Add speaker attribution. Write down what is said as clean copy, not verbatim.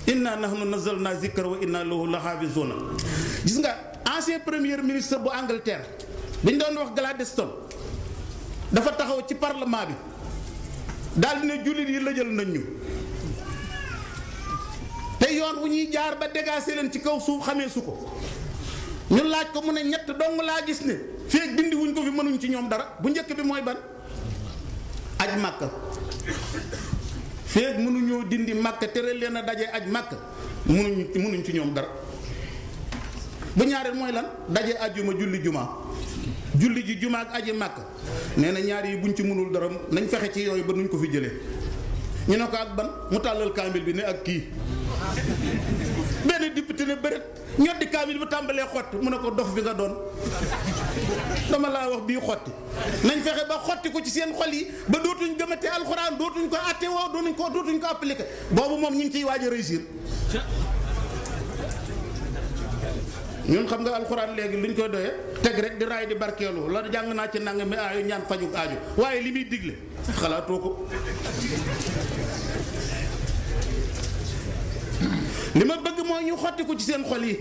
Speaker 1: inna nahnu nazzalna zikra wa inna lahu la hafizuna. gis nga ancien premier ministre bu Angleterre biñ doon wax Gladstone dafa taxaw ci parlement bi daal di ne jullit yi lëjal nañ ñu te yoon wu ñuy jaar ba dégager leen ci kaw suuf xamee su ko ñu laaj ko mu ne ñett dong laa gis ne feeg dindi wuñ ko fi mënuñ ci ñoom dara. bu njëkk bi mooy ban? aj màkka. feeg mënuñoo dindi màkka tere leen a daje aj màkka mënuñ ci ñoom dara. bu ñaareel mooy lan? daje ajjuma julli juma julli ji juma ak aji màkka. nee na ñaar yi buñ ci mënul dara nañ fexe ci yooyu ba nuñ ko fi jëlee. ñu ne ko ak ban? mu tàllal kaamil bi ne ak kii. benn député ne bëret ñoddi kaamil bu tàmbalee xotti mu ne ko dof bi nga doon dama laa wax bii xotti. nañ fexe ba xotti ko ci seen xol yi ba dootuñ gëmate alxuraan dootuñ ko àtte woo dootuñ ko appliqué. boobu moom ñu ngi ciy waaj a réussir. ñun xam nga alxuraan léegi luñ koy doyee teg rek di raay di barkeelu la jàng naa ci nangam mi aayu ñaan fajug aaju waaye li muy digle xalaatoo ko. li ma bëgg mooy ñu xotti ko ci seen xol yi